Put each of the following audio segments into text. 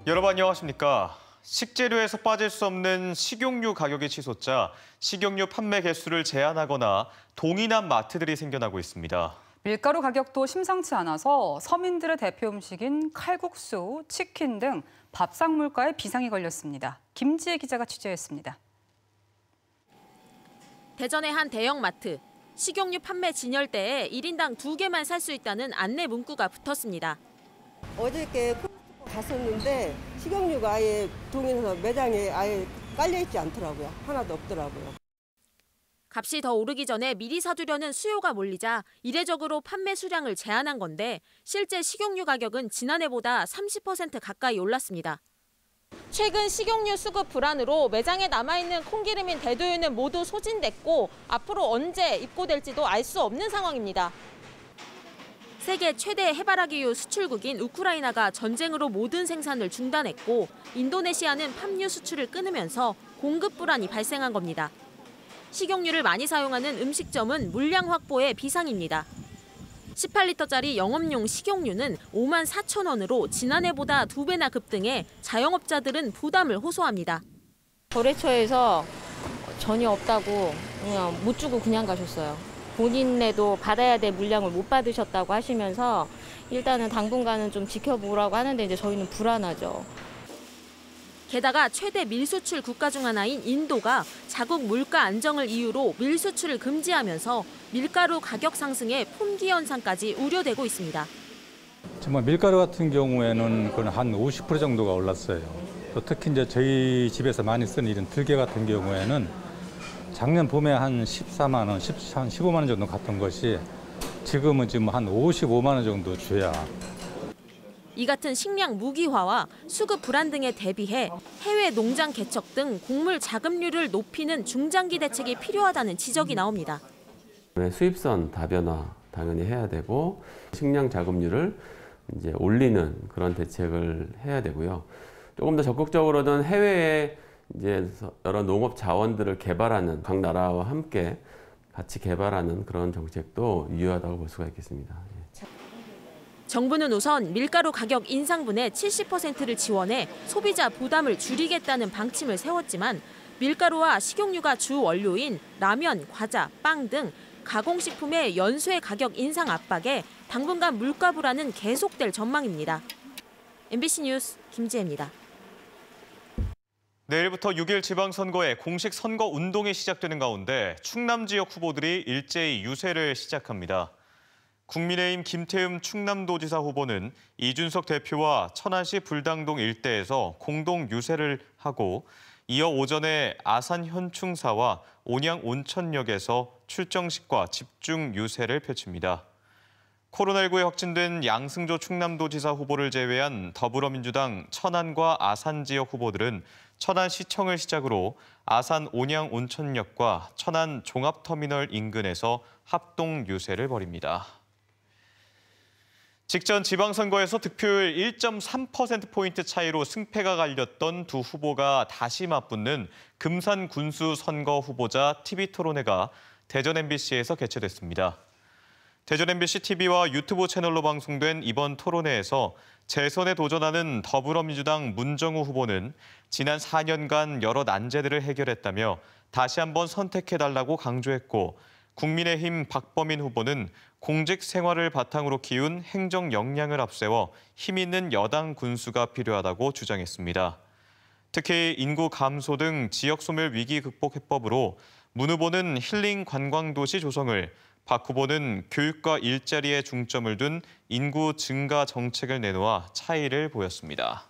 여러분 안녕하십니까? 식재료에서 빠질 수 없는 식용유 가격이 치솟자 식용유 판매 개수를 제한하거나 동인한 마트들이 생겨나고 있습니다. 밀가루 가격도 심상치 않아서 서민들의 대표 음식인 칼국수, 치킨 등 밥상 물가에 비상이 걸렸습니다. 김지혜 기자가 취재했습니다. 대전의 한 대형 마트. 식용유 판매 진열대에 1인당 2개만 살 수 있다는 안내 문구가 붙었습니다. 어저께 갔었는데 식용유가 아예 동인해서 매장에 아예 깔려있지 않더라고요. 하나도 없더라고요. 값이 더 오르기 전에 미리 사두려는 수요가 몰리자 이례적으로 판매 수량을 제한한 건데 실제 식용유 가격은 지난해보다 30% 가까이 올랐습니다. 최근 식용유 수급 불안으로 매장에 남아있는 콩기름인 대두유는 모두 소진됐고 앞으로 언제 입고될지도 알 수 없는 상황입니다. 세계 최대 해바라기유 수출국인 우크라이나가 전쟁으로 모든 생산을 중단했고 인도네시아는 팜유 수출을 끊으면서 공급 불안이 발생한 겁니다. 식용유를 많이 사용하는 음식점은 물량 확보에 비상입니다. 18리터짜리 영업용 식용유는 54,000원으로 지난해보다 2배나 급등해 자영업자들은 부담을 호소합니다. 거래처에서 전혀 없다고 그냥 못 주고 그냥 가셨어요. 본인네도 받아야 될 물량을 못 받으셨다고 하시면서 일단은 당분간은 좀 지켜보라고 하는데 이제 저희는 불안하죠. 게다가 최대 밀수출 국가 중 하나인 인도가 자국 물가 안정을 이유로 밀수출을 금지하면서 밀가루 가격 상승에 품귀 현상까지 우려되고 있습니다. 정말 밀가루 같은 경우에는 그건 한 50% 정도가 올랐어요. 또 특히 이제 저희 집에서 많이 쓰는 이런 들깨 같은 경우에는 작년 봄에 한 14만 원, 한 15만 원 정도 갔던 것이 지금은 지금 한 55만 원 정도 줘야. 이 같은 식량 무기화와 수급 불안 등에 대비해 해외 농장 개척 등 곡물 자급률을 높이는 중장기 대책이 필요하다는 지적이 나옵니다. 수입선 다변화 당연히 해야 되고 식량 자급률을 이제 올리는 그런 대책을 해야 되고요. 조금 더 적극적으로는 해외에 이제 여러 농업 자원들을 개발하는 각 나라와 함께 같이 개발하는 그런 정책도 유효하다고 볼 수가 있겠습니다. 정부는 우선 밀가루 가격 인상분의 70%를 지원해 소비자 부담을 줄이겠다는 방침을 세웠지만 밀가루와 식용유가 주 원료인 라면, 과자, 빵 등 가공식품의 연쇄 가격 인상 압박에 당분간 물가 불안은 계속될 전망입니다. MBC 뉴스 김지혜입니다. 내일부터 6일 지방선거에 공식 선거 운동이 시작되는 가운데 충남 지역 후보들이 일제히 유세를 시작합니다. 국민의힘 김태흠 충남도지사 후보는 이준석 대표와 천안시 불당동 일대에서 공동 유세를 하고 이어 오전에 아산 현충사와 온양 온천역에서 출정식과 집중 유세를 펼칩니다. 코로나19에 확진된 양승조 충남도지사 후보를 제외한 더불어민주당 천안과 아산 지역 후보들은 천안시청을 시작으로 아산 온양 온천역과 천안 종합터미널 인근에서 합동 유세를 벌입니다. 직전 지방선거에서 득표율 1.3%포인트 차이로 승패가 갈렸던 두 후보가 다시 맞붙는 금산 군수 선거 후보자 TV토론회가 대전 MBC에서 개최됐습니다. 대전 MBC TV와 유튜브 채널로 방송된 이번 토론회에서 재선에 도전하는 더불어민주당 문정우 후보는 지난 4년간 여러 난제들을 해결했다며 다시 한번 선택해달라고 강조했고 국민의힘 박범인 후보는 공직 생활을 바탕으로 키운 행정 역량을 앞세워 힘 있는 여당 군수가 필요하다고 주장했습니다. 특히 인구 감소 등 지역 소멸 위기 극복 해법으로 문 후보는 힐링 관광도시 조성을, 박 후보는 교육과 일자리에 중점을 둔 인구 증가 정책을 내놓아 차이를 보였습니다.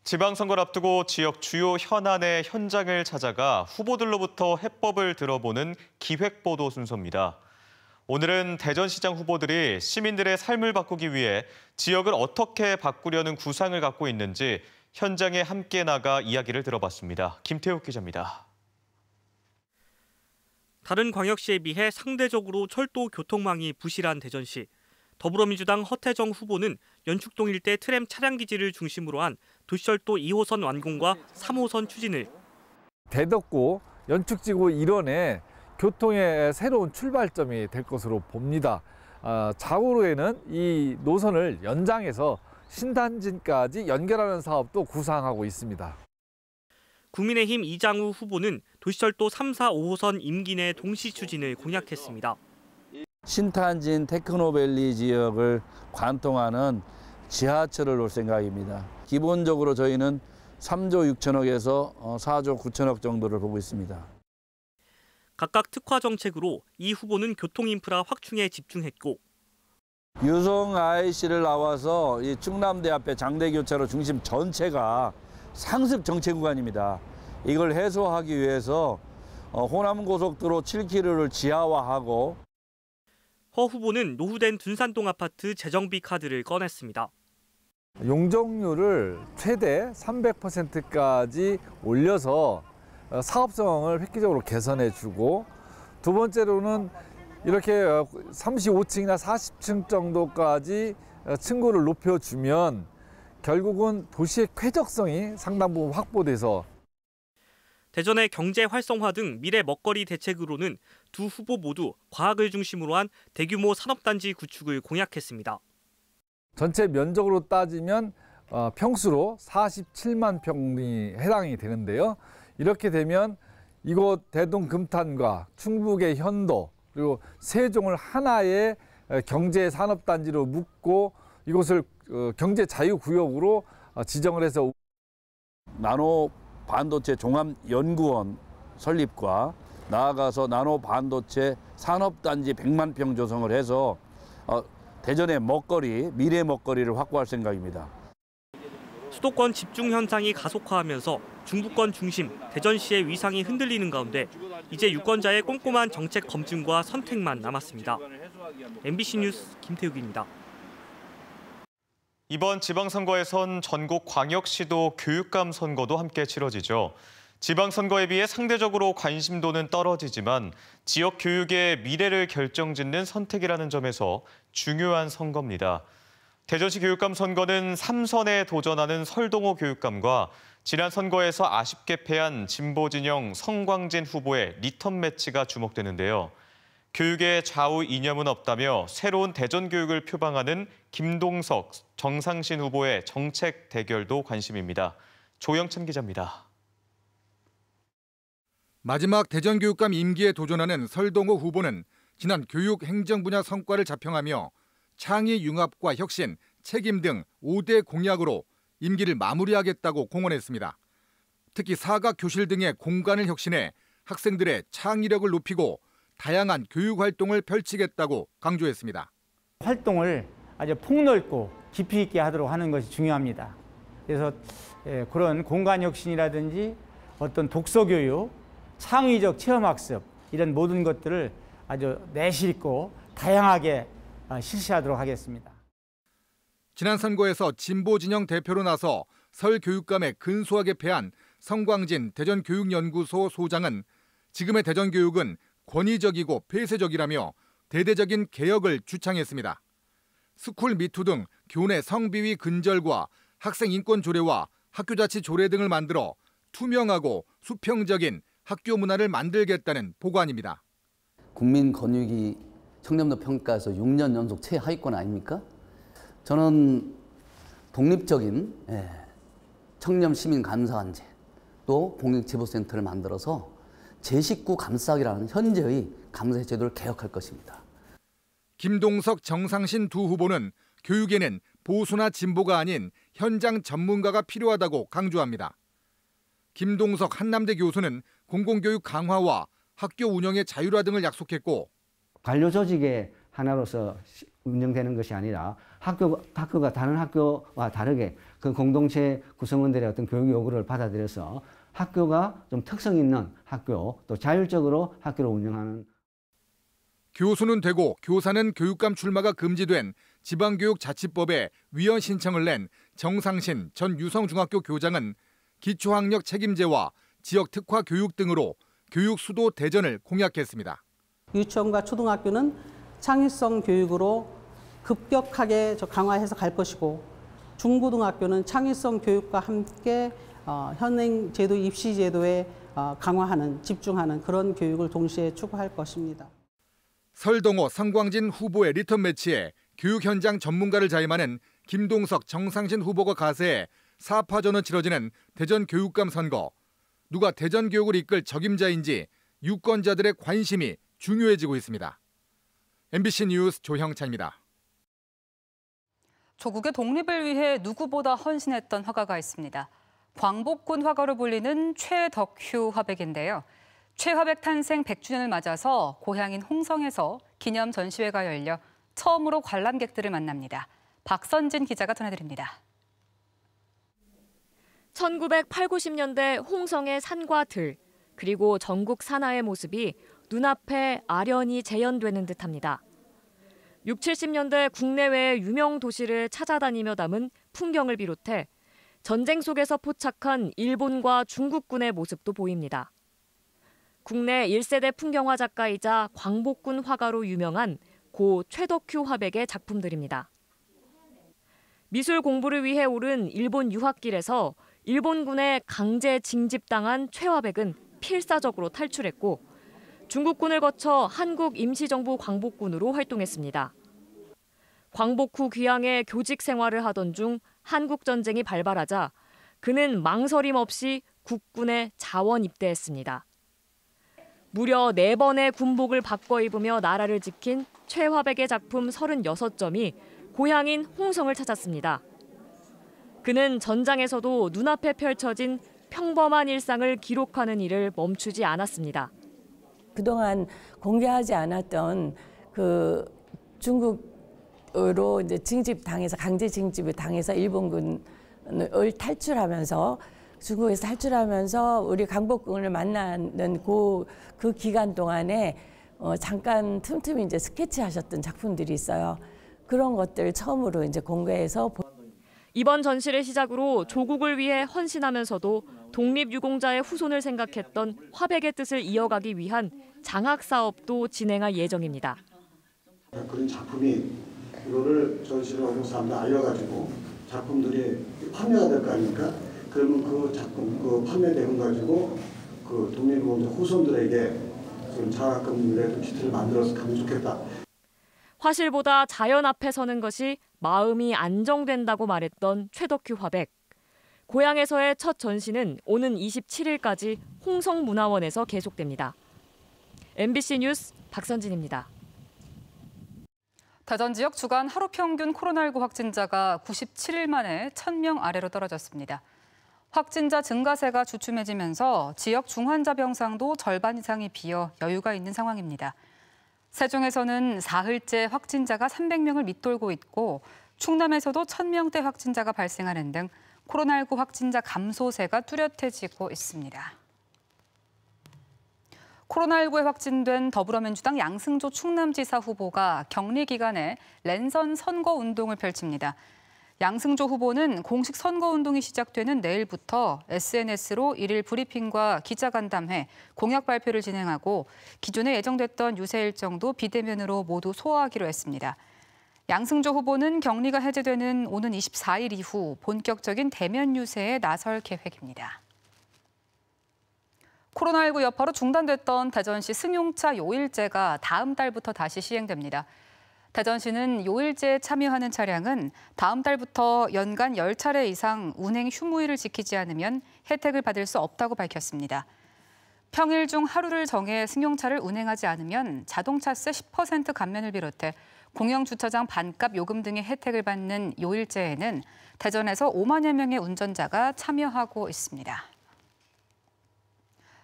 지방선거를 앞두고 지역 주요 현안의 현장을 찾아가 후보들로부터 해법을 들어보는 기획보도 순서입니다. 오늘은 대전시장 후보들이 시민들의 삶을 바꾸기 위해 지역을 어떻게 바꾸려는 구상을 갖고 있는지 현장에 함께 나가 이야기를 들어봤습니다. 김태욱 기자입니다. 다른 광역시에 비해 상대적으로 철도 교통망이 부실한 대전시. 더불어민주당 허태정 후보는 연축동 일대 트램 차량 기지를 중심으로 한 도시철도 2호선 완공과 3호선 추진을. 대덕구 연축지구 일원에 교통의 새로운 출발점이 될 것으로 봅니다. 좌우로에는 이 노선을 연장해서 신단진까지 연결하는 사업도 구상하고 있습니다. 국민의힘 이장우 후보는 도시철도 3, 4, 5호선 임기 내 동시 추진을 공약했습니다. 신탄진 테크노밸리 지역을 관통하는 지하철을 놓을 생각입니다. 기본적으로 저희는 3조 6천억에서 4조 9천억 정도를 보고 있습니다. 각각 특화 정책으로 이 후보는 교통 인프라 확충에 집중했고, 유성 IC를 나와서 이 충남대 앞에 장대교차로 중심 전체가 상습 정체 구간입니다. 이걸 해소하기 위해서 호남고속도로 7km를 지하화하고. 허 후보는 노후된 둔산동 아파트 재정비 카드를 꺼냈습니다. 용적률을 최대 300%까지 올려서 사업성을 획기적으로 개선해주고, 두 번째로는 이렇게 35층이나 40층 정도까지 층고를 높여주면 결국은 도시의 쾌적성이 상당 부분 확보돼서. 대전의 경제 활성화 등 미래 먹거리 대책으로는 두 후보 모두 과학을 중심으로 한 대규모 산업단지 구축을 공약했습니다. 전체 면적으로 따지면 평수로 47만 평이 해당이 되는데요. 이렇게 되면 이곳 대동 금탄과 충북의 현도 그리고 세종을 하나의 경제 산업단지로 묶고 이곳을 경제 자유구역으로 지정을 해서 나노 반도체 종합연구원 설립과 나아가서 나노 반도체 산업단지 100만 평 조성을 해서 대전의 먹거리, 미래 먹거리를 확보할 생각입니다. 수도권 집중 현상이 가속화하면서 중부권 중심 대전시의 위상이 흔들리는 가운데 이제 유권자의 꼼꼼한 정책 검증과 선택만 남았습니다. MBC 뉴스 김태욱입니다. 이번 지방선거에선 전국 광역시도 교육감 선거도 함께 치러지죠. 지방선거에 비해 상대적으로 관심도는 떨어지지만 지역 교육의 미래를 결정짓는 선택이라는 점에서 중요한 선거입니다. 대전시 교육감 선거는 3선에 도전하는 설동호 교육감과 지난 선거에서 아쉽게 패한 진보진영 성광진 후보의 리턴 매치가 주목되는데요. 교육에 좌우 이념은 없다며 새로운 대전 교육을 표방하는 김동석, 정상신 후보의 정책 대결도 관심입니다. 조영천 기자입니다. 마지막 대전 교육감 임기에 도전하는 설동호 후보는 지난 교육 행정 분야 성과를 자평하며 창의 융합과 혁신, 책임 등 5대 공약으로 임기를 마무리하겠다고 공언했습니다. 특히 사각 교실 등의 공간을 혁신해 학생들의 창의력을 높이고 다양한 교육 활동을 펼치겠다고 강조했습니다. 활동을 아주 폭넓고 깊이 있게 하도록 하는 것이 중요합니다. 그래서 그런 공간 혁신이라든지 어떤 독서 교육, 창의적 체험학습 이런 모든 것들을 아주 내실 있고 다양하게 실시하도록 하겠습니다. 지난 선거에서 진보 진영 대표로 나서 설 교육감에 근소하게 패한 성광진 대전교육연구소 소장은 지금의 대전 교육은 권위적이고 폐쇄적이라며 대대적인 개혁을 주창했습니다. 스쿨 미투 등 교내 성비위 근절과 학생 인권 조례와 학교자치 조례 등을 만들어 투명하고 수평적인 학교 문화를 만들겠다는 보관입니다. 국민권익위 청렴도 평가에서 6년 연속 최하위권 아닙니까? 저는 독립적인 청렴시민감사관제 또 공익제보센터를 만들어서 제19 감사학이라는 현재의 감사의 제도를 개혁할 것입니다. 김동석, 정상신 두 후보는 교육에는 보수나 진보가 아닌 현장 전문가가 필요하다고 강조합니다. 김동석 한남대 교수는 공공교육 강화와 학교 운영의 자율화 등을 약속했고, 관료 조직의 하나로서 운영되는 것이 아니라 학교가 다른 학교와 다르게 그 공동체 구성원들의 어떤 교육 요구를 받아들여서 학교가 좀 특성 있는 학교, 또 자율적으로 학교를 운영하는. 교수는 되고 교사는 교육감 출마가 금지된 지방교육자치법에 위헌 신청을 낸 정상신 전 유성중학교 교장은 기초학력 책임제와 지역 특화 교육 등으로 교육 수도 대전을 공약했습니다. 유치원과 초등학교는 창의성 교육으로 급격하게 강화해서 갈 것이고 중고등학교는 창의성 교육과 함께 현행 제도 입시 제도에 강화하는 집중하는 그런 교육을 동시에 추구할 것입니다. 설동호, 성광진 후보의 리턴 매치에 교육 현장 전문가를 자임하는 김동석, 정상신 후보가 가세해 4파전으로 치러지는 대전 교육감 선거. 누가 대전 교육을 이끌 적임자인지 유권자들의 관심이 중요해지고 있습니다. MBC 뉴스 조형찬입니다. 조국의 독립을 위해 누구보다 헌신했던 화가가 있습니다. 광복군 화가로 불리는 최덕휴 화백인데요. 최화백 탄생 100주년을 맞아서 고향인 홍성에서 기념 전시회가 열려 처음으로 관람객들을 만납니다. 박선진 기자가 전해드립니다. 1980, 90년대 홍성의 산과 들, 그리고 전국 산하의 모습이 눈앞에 아련히 재현되는 듯합니다. 60, 70년대 국내외의 유명 도시를 찾아다니며 담은 풍경을 비롯해 전쟁 속에서 포착한 일본과 중국군의 모습도 보입니다. 국내 1세대 풍경화 작가이자 광복군 화가로 유명한 고 최덕휴 화백의 작품들입니다. 미술 공부를 위해 오른 일본 유학길에서 일본군에 강제 징집당한 최 화백은 필사적으로 탈출했고 중국군을 거쳐 한국 임시정부 광복군으로 활동했습니다. 광복 후 귀향에 교직 생활을 하던 중 한국전쟁이 발발하자 그는 망설임 없이 국군에 자원 입대했습니다. 무려 4번의 군복을 바꿔 입으며 나라를 지킨 최 화백의 작품 36점이 고향인 홍성을 찾았습니다. 그는 전장에서도 눈앞에 펼쳐진 평범한 일상을 기록하는 일을 멈추지 않았습니다. 그동안 공개하지 않았던 그 중국으로 이제 징집당해서 강제 징집을 당해서 일본군을 탈출하면서 중국에서 탈출하면서 우리 광복군을 만나는 그 기간 동안에 잠깐 틈틈이 이제 스케치하셨던 작품들이 있어요. 그런 것들 처음으로 이제 공개해서 이번 전시를 시작으로 조국을 위해 헌신하면서도 독립유공자의 후손을 생각했던 화백의 뜻을 이어가기 위한 장학 사업도 진행할 예정입니다. 그런 작품이 이거를 전시를 어느 사람들 알려가지고 작품들이 판매가 될 거 아닙니까? 그러면 그 작품, 그 판매되는 가지고 그 독립유공자 후손들에게 좀 장학금이라도 키트를 만들어서 가면 좋겠다. 화실보다 자연 앞에 서는 것이 마음이 안정된다고 말했던 최덕휴 화백. 고향에서의 첫 전시는 오는 27일까지 홍성문화원에서 계속됩니다. MBC 뉴스 박선진입니다. 대전 지역 주간 하루 평균 코로나19 확진자가 97일 만에 1,000명 아래로 떨어졌습니다. 확진자 증가세가 주춤해지면서 지역 중환자 병상도 절반 이상이 비어 여유가 있는 상황입니다. 세종에서는 사흘째 확진자가 300명을 밑돌고 있고 충남에서도 1,000명대 확진자가 발생하는 등 코로나19 확진자 감소세가 뚜렷해지고 있습니다. 코로나19에 확진된 더불어민주당 양승조 충남지사 후보가 격리 기간에 랜선 선거운동을 펼칩니다. 양승조 후보는 공식 선거운동이 시작되는 내일부터 SNS로 일일 브리핑과 기자간담회, 공약 발표를 진행하고 기존에 예정됐던 유세 일정도 비대면으로 모두 소화하기로 했습니다. 양승조 후보는 격리가 해제되는 오는 24일 이후 본격적인 대면 유세에 나설 계획입니다. 코로나19 여파로 중단됐던 대전시 승용차 요일제가 다음 달부터 다시 시행됩니다. 대전시는 요일제에 참여하는 차량은 다음 달부터 연간 10차례 이상 운행 휴무일을 지키지 않으면 혜택을 받을 수 없다고 밝혔습니다. 평일 중 하루를 정해 승용차를 운행하지 않으면 자동차세 10% 감면을 비롯해 공영주차장 반값 요금 등의 혜택을 받는 요일제에는 대전에서 5만여 명의 운전자가 참여하고 있습니다.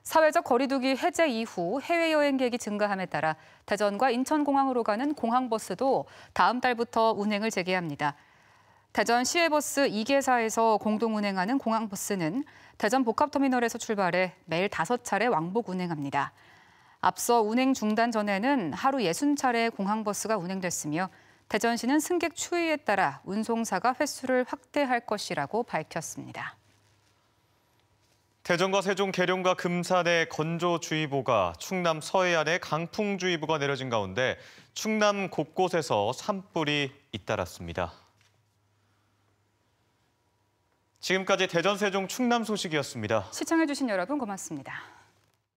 사회적 거리두기 해제 이후 해외여행객이 증가함에 따라 대전과 인천공항으로 가는 공항버스도 다음 달부터 운행을 재개합니다. 대전 시외버스 2개사에서 공동 운행하는 공항버스는 대전 복합터미널에서 출발해 매일 5차례 왕복 운행합니다. 앞서 운행 중단 전에는 하루 60차례의 공항버스가 운행됐으며 대전시는 승객 추이에 따라 운송사가 횟수를 확대할 것이라고 밝혔습니다. 대전과 세종, 계룡과 금산에 건조주의보가, 충남 서해안에 강풍주의보가 내려진 가운데 충남 곳곳에서 산불이 잇따랐습니다. 지금까지 대전, 세종, 충남 소식이었습니다. 시청해주신 여러분 고맙습니다.